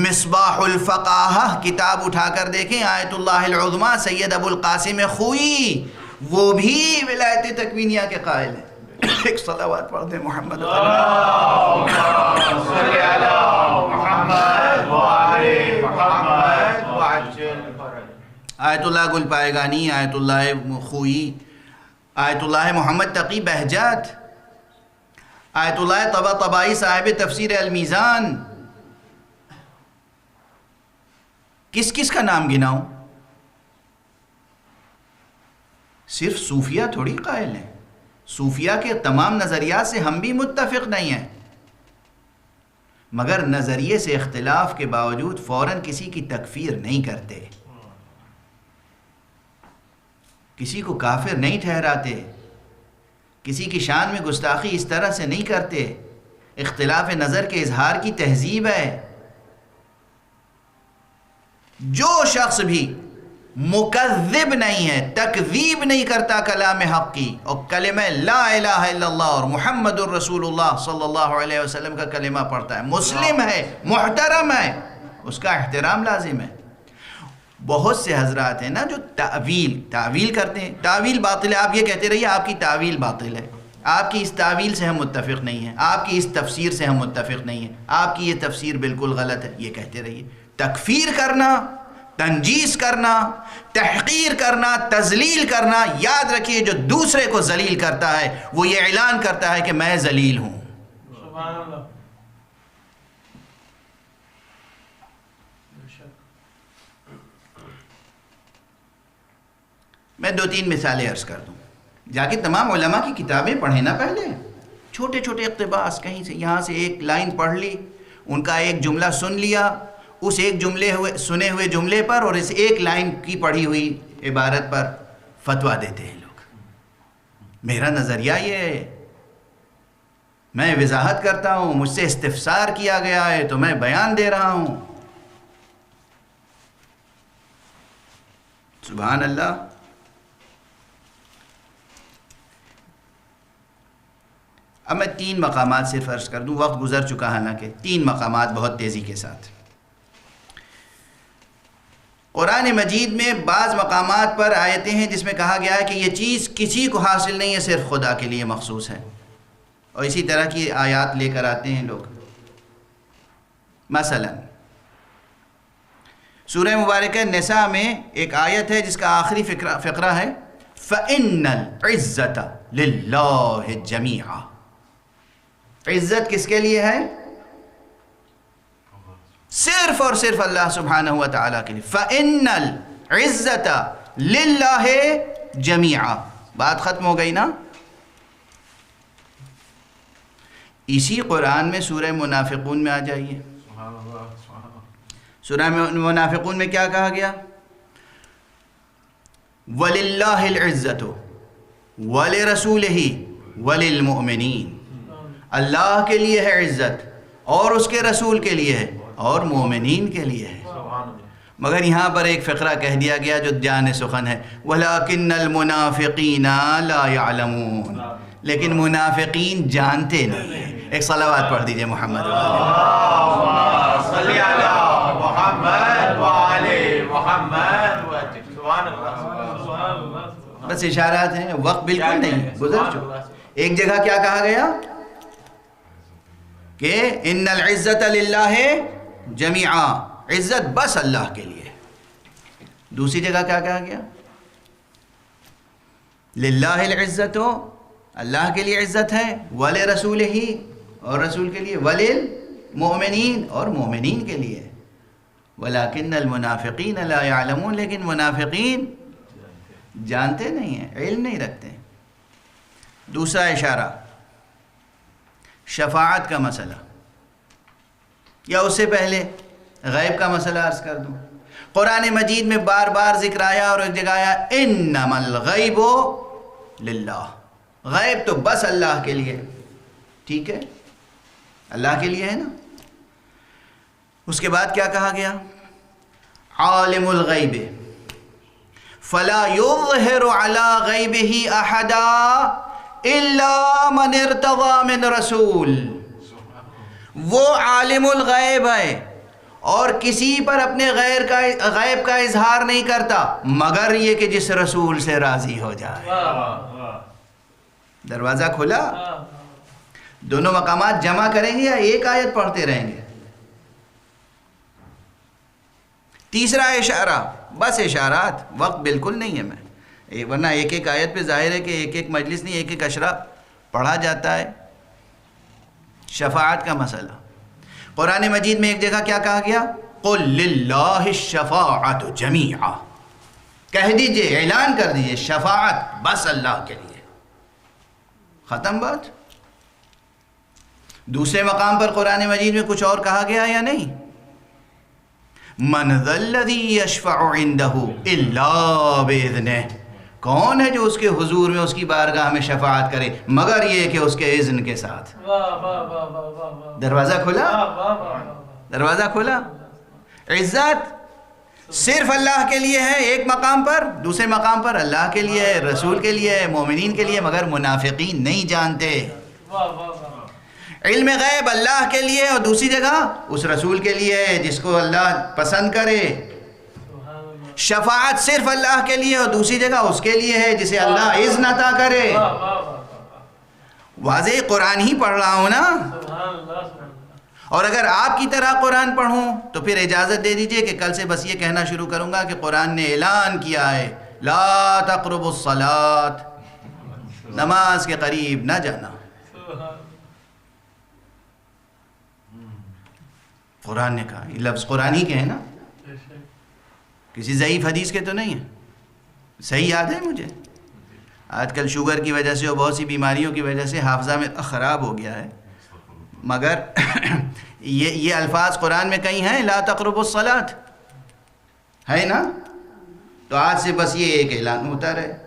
Speaker 1: مصباح الفقاہہ کتاب اٹھا کر دیکھیں، آیت اللہ العظمیٰ سید ابو القاسم خوئی، وہ بھی ولایت تکوینیہ کے قائل ہیں. ایک صلوات پڑھ دیں محمد
Speaker 2: اللہم صلی علی محمد وآل محمد وعجل فرج.
Speaker 1: آیت اللہ گل پائیگانی، آیت اللہ خوئی، آیت اللہ محمد تقی بہجت، آیت اللہ طباطبائی صاحب تفسیر المیزان. کس کس کا نام گناؤں؟ صرف صوفیہ تھوڑی قائل ہیں. صوفیہ کے تمام نظریات سے ہم بھی متفق نہیں ہیں، مگر نظریے سے اختلاف کے باوجود فوراً کسی کی تکفیر نہیں کرتے، کسی کو کافر نہیں ٹھہراتے، کسی کی شان میں گستاخی اس طرح سے نہیں کرتے. اختلاف نظر کے اظہار کی تہذیب ہے. جو شخص بھی مکذب نہیں ہے، تکذیب نہیں کرتا کلام حق کی، اور کلمہ لا الہ الا اللہ اور محمد الرسول اللہ صلی اللہ علیہ وسلم کا کلمہ پڑھتا ہے، مسلم ہے، محترم ہے، اس کا احترام لازم ہے. بہت سے حضرات ہیں نا جو تعویل کرتے ہیں. تعویل باطل ہے، آپ یہ کہتے رہیے آپ کی تعویل باطل ہے، آپ کی اس تعویل سے ہم متفق نہیں ہیں، آپ کی اس تفسیر سے ہم متفق نہیں ہیں، آپ کی یہ تفسیر بالکل غلط ہے، یہ کہتے رہیے. تکفیر کرنا، تنجیس کرنا، تحقیر کرنا، تذلیل کرنا، یاد رکھیے جو دوسرے کو ذلیل کرتا ہے وہ یہ اعلان کرتا ہے کہ میں ذلیل ہوں.
Speaker 3: سبحان اللہ.
Speaker 1: میں 2-3 مثالیں عرض کر دوں. جا کے تمام علماء کی کتابیں پڑھیں نا پہلے. چھوٹے چھوٹے اقتباس کہیں سے، یہاں سے ایک لائن پڑھ لی، ان کا ایک جملہ سن لیا، اس ایک سنے ہوئے جملے پر اور اس ایک لائن کی پڑھی ہوئی عبارت پر فتویٰ دیتے ہیں لوگ. میرا نظریہ یہ ہے، میں وضاحت کرتا ہوں، مجھ سے استفسار کیا گیا ہے تو میں بیان دے رہا ہوں. سبحان اللہ. اب میں 3 مقامات صرف عرض کر دوں، وقت گزر چکا حالانکہ 3 مقامات بہت تیزی کے ساتھ. قرآن مجید میں بعض مقامات پر آیتیں ہیں جس میں کہا گیا ہے کہ یہ چیز کسی کو حاصل نہیں ہے، صرف خدا کے لیے مخصوص ہے، اور اسی طرح کی آیات لے کر آتے ہیں لوگ. مثلا سورہ مبارکہ نساء میں ایک آیت ہے جس کا آخری فقرہ ہے فَإِنَّ الْعِزَّةَ لِلَّهِ جَمِيعًا. عزت کس کے لیے ہے؟ صرف اور صرف اللہ سبحانہ و تعالیٰ کے لیے. فَإِنَّ الْعِزَّةَ لِلَّهِ جَمِيعًا. بات ختم ہو گئی نا. اسی قرآن میں سورہ منافقون میں آ جائیے. سورہ منافقون میں کیا کہا گیا؟ وَلِلَّهِ الْعِزَّةُ وَلِرَسُولِهِ وَلِلْمُؤْمِنِينَ. اللہ کے لیے ہے عزت، اور اس کے رسول کے لیے ہے، اور مومنین کے لیے ہے. مگر یہاں پر ایک فقرہ کہہ دیا گیا جو جان سخن ہے، وَلَكِنَّ الْمُنَافِقِينَ لَا يَعْلَمُونَ. لیکن منافقین جانتے نہیں ہیں. ایک صلوات پڑھ دیجئے محمد.
Speaker 2: اللہم صلی علی محمد وآل محمد. سبحان اللہ.
Speaker 1: بس اشارات ہیں، وقت بالکل نہیں گزر چکا. ایک جگہ کیا کہا گیا کہ ان العزت للہ جمیعا، عزت بس اللہ کے لیے. دوسری جگہ کیا کہا گیا؟ للہ العزت، اللہ کے لیے عزت ہے، ولرسولہ، اور رسول کے لیے، وللمؤمنین، اور مومنین کے لیے. ولیکن المنافقین لا یعلمون. لیکن منافقین جانتے نہیں ہیں، علم نہیں رکھتے. دوسرا اشارہ شفاعت کا مسئلہ، یا اس سے پہلے غیب کا مسئلہ عرض کر دوں. قرآن مجید میں بار بار ذکر آیا اور ایک جگہ آیا انما الغیب للہ. غیب تو بس اللہ کے لیے. ٹھیک ہے، اللہ کے لیے ہے نا. اس کے بعد کیا کہا گیا؟ عالم الغیب فلا يظهر على غیبہ احدا الا من ارتضى من رسول. وہ عالم الغیب ہے اور کسی پر اپنے غیب کا اظہار نہیں کرتا مگر یہ کہ جس رسول سے راضی ہو جائے. دروازہ کھلا. دونوں مقامات جمع کریں گے یا ایک آیت پڑھتے رہیں گے؟ تیسرا اشارہ، بس اشارات، وقت بالکل نہیں ہے میں، ورنہ ایک ایک آیت پہ ظاہر ہے کہ ایک ایک مجلس نہیں، ایک ایک اشرہ پڑھا جاتا ہے. شفاعت کا مسئلہ قرآن مجید میں ایک جگہ کیا کہا گیا؟ قل للہ الشفاعت جمیعا. کہہ دیجئے، اعلان کر دیجئے، شفاعت بس اللہ کے لیے. ختم بات. دوسرے مقام پر قرآن مجید میں کچھ اور کہا گیا یا نہیں؟ من ذا الذی یشفع عندہ الا باذنہ. کون ہے جو اس کے حضور میں، اس کی بارگاہ میں شفاعت کرے مگر یہ کہ اس کے اذن کے ساتھ. دروازہ کھلا، دروازہ کھلا. عزت صرف اللہ کے لیے ہے ایک مقام پر، دوسرے مقام پر اللہ کے لیے ہے، رسول کے لیے ہے، مومنین کے لیے، مگر منافقین نہیں جانتے. علم غیب اللہ کے لیے اور دوسری جگہ اس رسول کے لیے ہے جس کو اللہ پسند کرے. شفاعت صرف اللہ کے لیے اور دوسری جگہ اس کے لیے ہے جسے اللہ اذن عطا کرے. واضح قرآن ہی پڑھ رہا ہوں نا. اور اگر آپ کی طرح قرآن پڑھوں تو پھر اجازت دے دیجئے کہ کل سے بس یہ کہنا شروع کروں گا کہ قرآن نے اعلان کیا ہے لا تقربوا الصلاۃ، نماز کے قریب نہ جانا. قرآن نے کہا، یہ لفظ قرآن ہی کے ہیں نا، کسی ضعیف حدیث کے تو نہیں ہیں. صحیح یاد ہے مجھے. آج کل شوگر کی وجہ سے اور بہت سی بیماریوں کی وجہ سے حافظہ میں خراب ہو گیا ہے، مگر یہ الفاظ قرآن میں کہیں ہیں لا تقربوا الصلاۃ ہے نا. تو آج سے بس یہ ایک اعلان ہوتا رہے،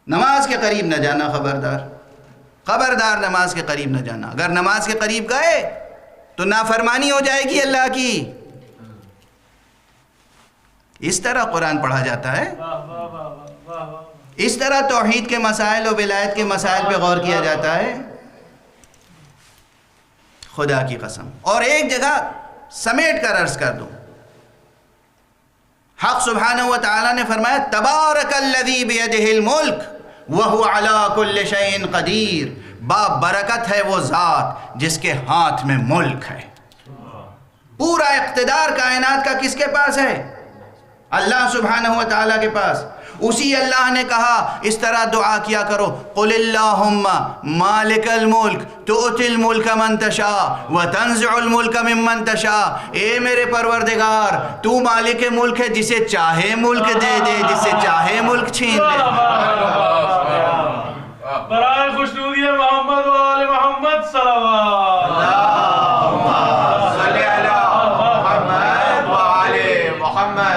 Speaker 1: نماز کے قریب نہ جانا. خبردار، خبردار نماز کے قریب نہ جانا. اگر نماز کے قریب گئے تو نافرمانی ہو جائے گی اللہ کی. اس طرح قرآن پڑھا جاتا ہے، اس طرح توحید کے مسائل اور ولایت کے مسائل پہ غور کیا جاتا ہے. خدا کی قسم. اور ایک جگہ سمیٹ کر عرض کر دوں، حق سبحانہ و تعالی نے فرمایا تبارک الذی بیدہ الملک وہو علی کل شیء قدیر. برکت ہے وہ ذات جس کے ہاتھ میں ملک ہے. پورا اقتدار کائنات کا کس کے پاس ہے؟ اللہ سبحانہ و تعالیٰ کے پاس. اسی اللہ نے کہا، اس طرح دعا کیا کرو، قل اللہم مالک الملک تؤتی الملک من تشاء وتنزع الملک ممن تشاء. اے میرے پروردگار، تو مالک ملک ہے، جسے چاہے ملک دے دے، جسے چاہے ملک چھین لے.
Speaker 3: برائے خوشنودی محمد و آل محمد صلوات.
Speaker 2: اللہم صلی علی محمد و آل محمد.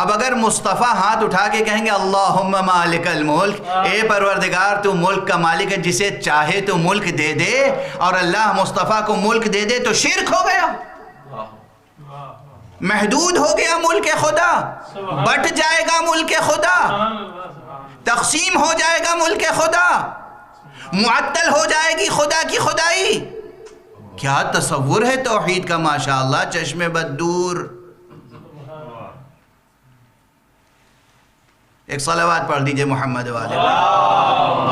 Speaker 1: اب اگر مصطفیٰ ہاتھ اٹھا کے کہیں گے اللہم مالک الملک، اے پروردگار تو ملک کا مالک ہے، جسے چاہے تو ملک دے دے، اور اللہ مصطفیٰ کو ملک دے دے تو شرک ہو گیا، محدود ہو گیا ملک خدا، بٹ جائے گا ملک خدا، تقسیم ہو جائے گا ملک خدا، معطل ہو جائے گی خدا کی خدائی. کیا تصور ہے توحید کا، ماشاءاللہ، چشم بد دور. ایک صلوات پڑھ دیجئے محمد والے.
Speaker 2: اللہم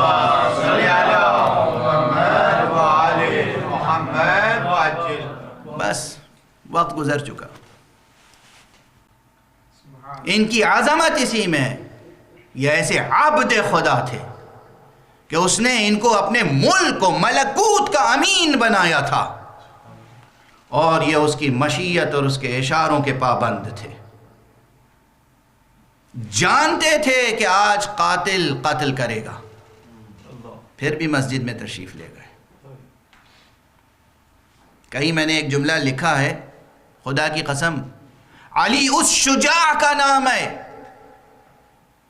Speaker 2: صلی علی محمد و آل محمد وعجل.
Speaker 1: بس وقت گزر چکا. ان کی عظمت اسی میں ہے. یہ ایسے عبد خدا تھے کہ اس نے ان کو اپنے ملک و ملکوت کا امین بنایا تھا، اور یہ اس کی مشیت اور اس کے اشاروں کے پابند تھے. جانتے تھے کہ آج قاتل قتل کرے گا، پھر بھی مسجد میں تشریف لے گئے. کہیں میں نے ایک جملہ لکھا ہے، خدا کی قسم علی اس شجاع کا نام ہے.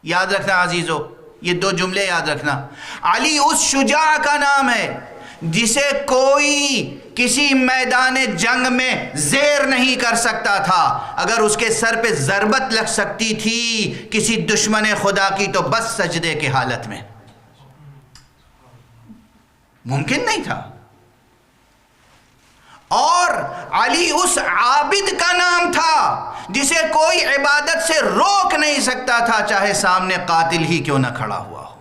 Speaker 1: یاد رکھنا عزیزو، یہ دو جملے یاد رکھنا. علی اس شجاع کا نام ہے جسے کوئی کسی میدان جنگ میں زیر نہیں کر سکتا تھا. اگر اس کے سر پہ ضربت لگ سکتی تھی کسی دشمن خدا کی تو بس سجدے کے حالت میں، ممکن نہیں تھا. اور علی اس عابد کا نام تھا جسے کوئی عبادت سے روک نہیں سکتا تھا، چاہے سامنے قاتل ہی کیوں نہ کھڑا ہوا ہو.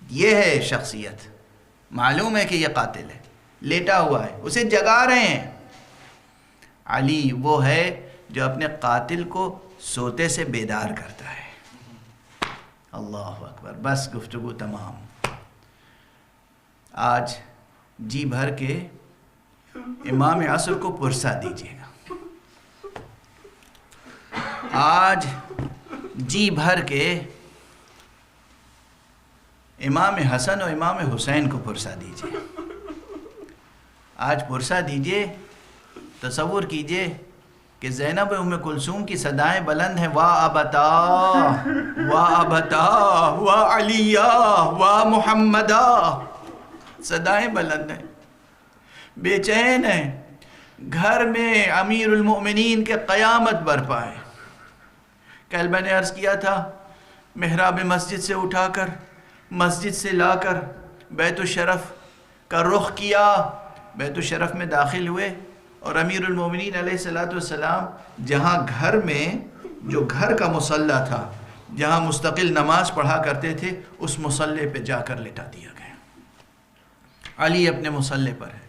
Speaker 1: یہ ہے شخصیت. معلوم ہے کہ یہ قاتل ہے، لیٹا ہوا ہے، اسے جگا رہے ہیں. علی وہ ہے جو اپنے قاتل کو سوتے سے بیدار کرتا ہے. اللہ اکبر. بس گفتگو تمام. آج جی بھر کے امام عصر کو پرسا دیجیے گا. آج جی بھر کے امام حسن و امام حسین کو پرسا دیجیے. آج پرسا دیجیے. تصور کیجیے کہ زینب ام کلثوم کی صدائیں بلند ہیں، وا ابتا وا ابتا وا علیہ وا محمدہ. صدائیں بلند ہیں، بے چین ہیں. گھر میں امیر المؤمنین کے قیامت برپا ہے. کل میں نے عرض کیا تھا، محراب مسجد سے اٹھا کر، مسجد سے لا کر بیت الشرف کا رخ کیا. بیت الشرف میں داخل ہوئے اور امیر المؤمنین علیہ السلام جہاں گھر میں، جو گھر کا مصلی تھا، جہاں مستقل نماز پڑھا کرتے تھے، اس مصلی پہ جا کر لٹا دیا گیا. علی اپنے مصلی پر ہے.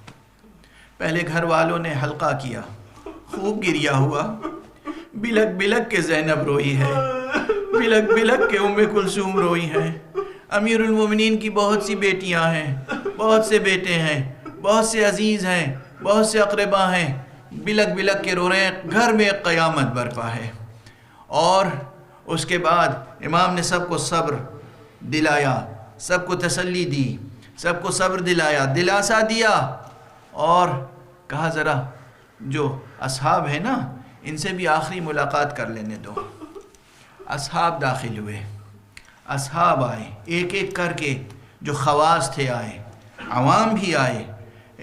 Speaker 1: پہلے گھر والوں نے حلقہ کیا، خوب گریا ہوا. بلک بلک کے زینب روئی ہے، بلک بلک کے ام کلثوم روئی ہیں. امیر المومنین کی بہت سی بیٹیاں ہیں، بہت سے بیٹے ہیں، بہت سے عزیز ہیں، بہت سے اقربا ہیں. بلک بلک کے رو رہے ہیں. گھر میں ایک قیامت برپا ہے. اور اس کے بعد امام نے سب کو صبر دلایا، سب کو تسلی دی، سب کو صبر دلایا، دلاسا دیا، اور کہا ذرا جو اصحاب ہیں نا، ان سے بھی آخری ملاقات کر لینے دو. اصحاب داخل ہوئے، اصحاب آئے، ایک ایک کر کے. جو خواص تھے آئے، عوام بھی آئے.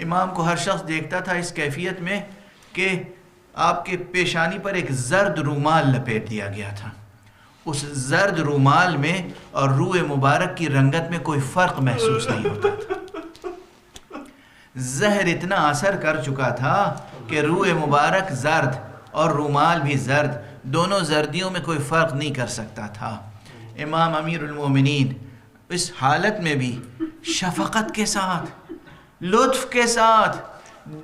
Speaker 1: امام کو ہر شخص دیکھتا تھا اس کیفیت میں کہ آپ کے پیشانی پر ایک زرد رومال لپیٹ دیا گیا تھا. اس زرد رومال میں اور روح مبارک کی رنگت میں کوئی فرق محسوس نہیں ہوتا تھا. زہر اتنا اثر کر چکا تھا کہ روح مبارک زرد اور رومال بھی زرد، دونوں زردیوں میں کوئی فرق نہیں کر سکتا تھا. امام امیر المومنین اس حالت میں بھی شفقت کے ساتھ، لطف کے ساتھ،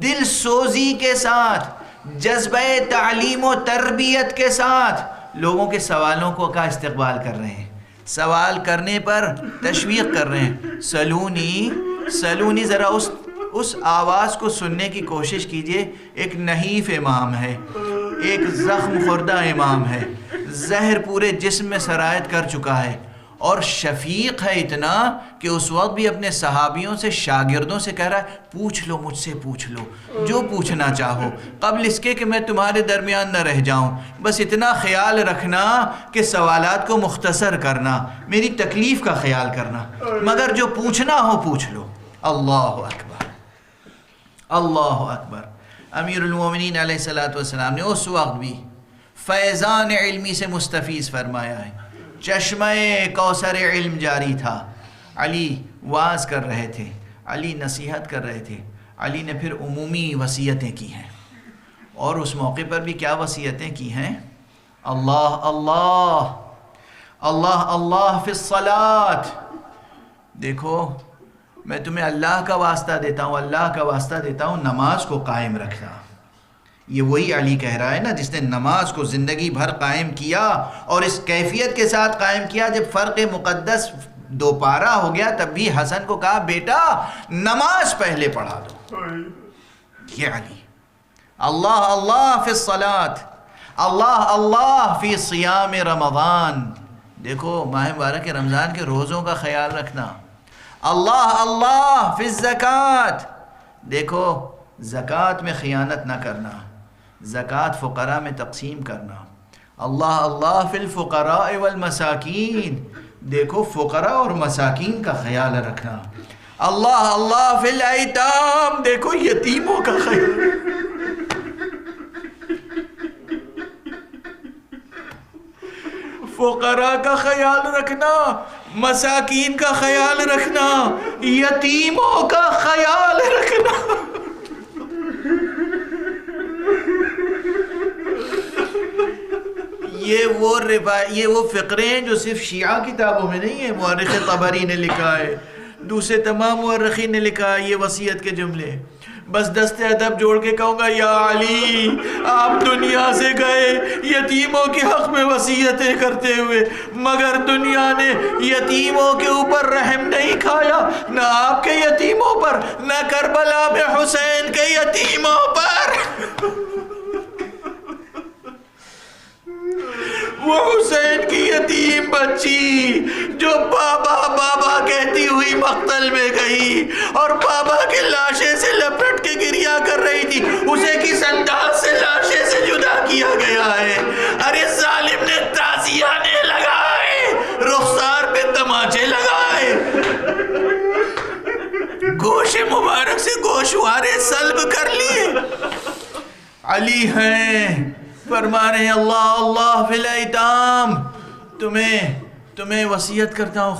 Speaker 1: دل سوزی کے ساتھ، جذبہ تعلیم و تربیت کے ساتھ لوگوں کے سوالوں کا استقبال کر رہے ہیں. سوال کرنے پر تشویق کر رہے ہیں. سلونی سلونی. ذرا اس آواز کو سننے کی کوشش کیجئے. ایک نحیف امام ہے، ایک زخم خوردہ امام ہے، زہر پورے جسم میں سرایت کر چکا ہے، اور شفیق ہے اتنا کہ اس وقت بھی اپنے صحابیوں سے، شاگردوں سے کہہ رہا ہے پوچھ لو، مجھ سے پوچھ لو جو پوچھنا چاہو، قبل اس کے کہ میں تمہارے درمیان نہ رہ جاؤں. بس اتنا خیال رکھنا کہ سوالات کو مختصر کرنا، میری تکلیف کا خیال کرنا، مگر جو پوچھنا ہو پوچھ لو. اللہ اکبر، اللہ اکبر. امیر المومنین علیہ السلام نے اس وقت بھی فیضان علمی سے مستفیض فرمایا ہے. چشمہ کوثر علم جاری تھا. علی واعظ کر رہے تھے، علی نصیحت کر رہے تھے. علی نے پھر عمومی وصیتیں کی ہیں، اور اس موقع پر بھی کیا وصیتیں کی ہیں؟ اللہ اللہ اللہ اللہ فی الصلاۃ. دیکھو میں تمہیں اللہ کا واسطہ دیتا ہوں، اللہ کا واسطہ دیتا ہوں، نماز کو قائم رکھنا. یہ وہی علی کہہ رہا ہے نا جس نے نماز کو زندگی بھر قائم کیا، اور اس کیفیت کے ساتھ قائم کیا جب فرق مقدس دوپارہ ہو گیا تب بھی حسن کو کہا بیٹا نماز پہلے پڑھا دو. یہ علی. اللہ اللہ فی الصلاۃ، اللہ اللہ فی صیام رمضان. دیکھو ماہ مبارک رمضان کے روزوں کا خیال رکھنا. اللہ اللہ فی الزکوٰۃ. دیکھو زکوٰۃ میں خیانت نہ کرنا، زکوٰۃ فقراء میں تقسیم کرنا. اللہ اللہ فی الفقراء والمساکین. دیکھو فقراء اور مساکین کا خیال رکھنا. اللہ اللہ فی الایتام، دیکھو یتیموں کا خیال، فقراء کا خیال رکھنا، مساکین کا خیال رکھنا، یتیموں کا خیال رکھنا۔ یہ وہ فقرے ہیں جو صرف شیعہ کتابوں میں نہیں ہیں، مورخ طبری نے لکھا ہے، دوسرے تمام مورخین نے لکھا ہے یہ وصیت کے جملے۔ بس دست ادب جوڑ کے کہوں گا، یا علی آپ دنیا سے گئے یتیموں کے حق میں وصیتیں کرتے ہوئے، مگر دنیا نے یتیموں کے اوپر رحم نہیں کھایا، نہ آپ کے یتیموں پر، نہ کربلا میں حسین کے یتیموں پر۔ وہ حسین کی یتیم بچی جو بابا بابا کہتی ہوئی مقتل میں گئی اور بابا کے لاشے سے لپٹ کے گریا کر رہی تھی، اسے کس انداز سے لاشے سے جدا کیا گیا ہے۔ ارے ظالم نے تعزیانے لگائے، رخسار پہ تماچے لگائے، گوش مبارک سے گوشوارے سلب کر لیے۔ علی ہیں فرما رہے ہیں، اللہ اللہ فی الایتام، تمہیں وصیت کرتا ہوں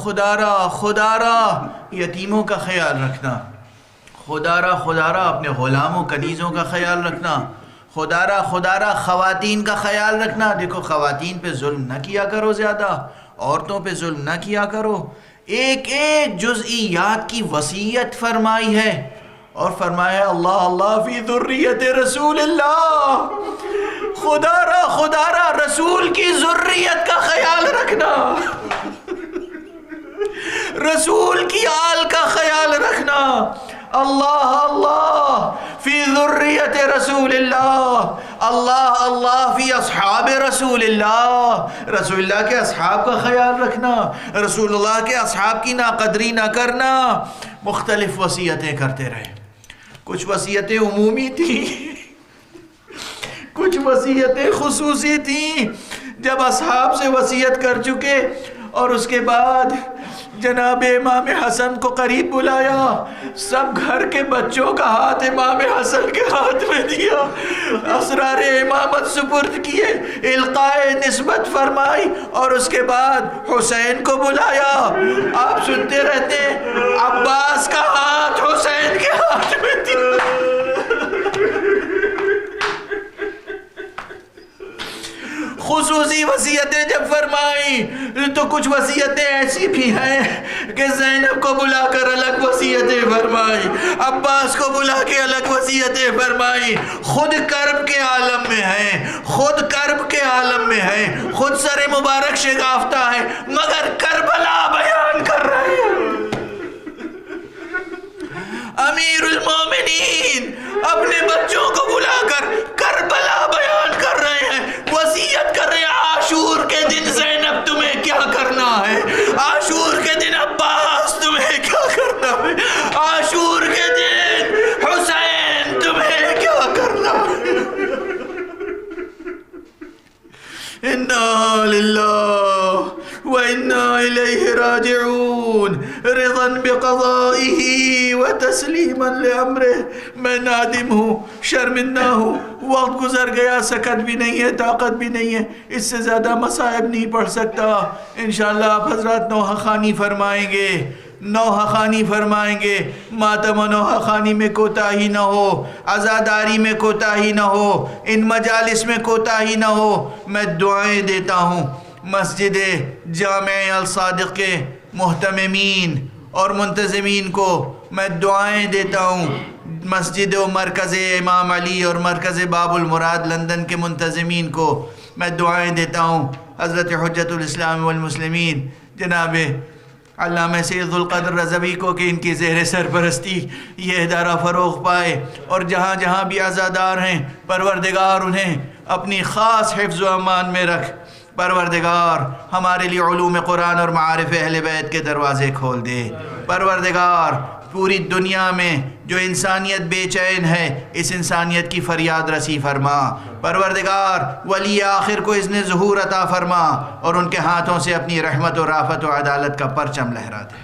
Speaker 1: خدا را یتیموں کا خیال رکھنا، خدا را اپنے غلاموں کنیزوں کا خیال رکھنا، خدا را خواتین کا خیال رکھنا۔ دیکھو خواتین پہ ظلم نہ کیا کرو، زیادہ عورتوں پہ ظلم نہ کیا کرو۔ ایک ایک جزئیات کی وصیت فرمائی ہے، اور فرمایا اللہ اللہ فی ذریت رسول اللہ، خدا را رسول کی ذریت کا خیال رکھنا، رسول کی آل کا خیال رکھنا۔ اللہ اللہ فی ذریت رسول اللہ، اللہ اللہ فی اصحاب رسول اللہ، رسول اللہ کے اصحاب کا خیال رکھنا، رسول اللہ کے اصحاب کی ناقدری نہ کرنا۔ مختلف وصیتیں کرتے رہے، کچھ وصیتیں عمومی تھیں، کچھ وصیتیں خصوصی تھیں۔ جب اصحاب سے وصیت کر چکے اور اس کے بعد جناب امام حسن کو قریب بلایا، سب گھر کے بچوں کا ہاتھ امام حسن کے ہاتھ میں دیا، اسرار امامت سپرد کیے، القاء نسبت فرمائی، اور اس کے بعد حسین کو بلایا۔ آپ سنتے رہتے ہیں، عباس کا ہاتھ حسین کے ہاتھ میں دیا۔ خصوصی وصیتیں جب فرمائی تو کچھ وصیتیں ایسی بھی ہیں کہ زینب کو بلا کر الگ وصیتیں فرمائی، عباس کو بلا کے الگ وصیتیں فرمائی۔ خود کرب کے عالم میں ہیں، خود کرب کے عالم میں ہیں، خود سر مبارک شگافتہ ہے، مگر کربلا بیان کر رہے ہیں۔ امیر المومنین اپنے بچوں کو بلا کر کربلا بیان کر رہے ہیں، وصیت کر رہے ہیں، عاشور کے دن زینب تمہیں کیا کرنا ہے، عاشور کے دن عباس تمہیں کیا کرنا ہے، عاشور کے دن حسین تمہیں کیا کرنا ہے۔ انا للہ وَإِنَّا إِلَيْهِ رَاجِعُونَ رِضًا بِقَضَائِهِ وَتَسْلِيمًا لِأَمْرِهِ۔ میں نادم ہوں، شرمندہ ہوں، وقت گزر گیا، سکت بھی نہیں ہے، طاقت بھی نہیں ہے، اس سے زیادہ مصائب نہیں پڑھ سکتا۔ انشاءاللہ آپ حضرات نوحہ خوانی فرمائیں گے، نوحہ خوانی فرمائیں گے، ماتم و نوحہ خوانی میں کوتاہی نہ ہو، عزاداری میں کوتاہی نہ ہو، ان مجالس میں کوتاہی نہ ہو۔ میں دعائیں دیتا ہوں مسجد جامع الصادق کے محتممین اور منتظمین کو، میں دعائیں دیتا ہوں مسجد و مرکز امام علی اور مرکز باب المراد لندن کے منتظمین کو، میں دعائیں دیتا ہوں حضرت حجت الاسلام والمسلمین جناب علامہ سید القدر رضوی کو کہ ان کی زیر سرپرستی یہ ادارہ فروغ پائے، اور جہاں جہاں بھی عزادار ہیں پروردگار انہیں اپنی خاص حفظ و امان میں رکھ۔ پروردگار ہمارے لیے علوم قرآن اور معارف اہل بیت کے دروازے کھول دے۔ پروردگار پوری دنیا میں جو انسانیت بے چین ہے، اس انسانیت کی فریاد رسی فرما۔ پروردگار ولی آخر کو اذن ظہور عطا فرما، اور ان کے ہاتھوں سے اپنی رحمت و رافت و عدالت کا پرچم لہرا دے۔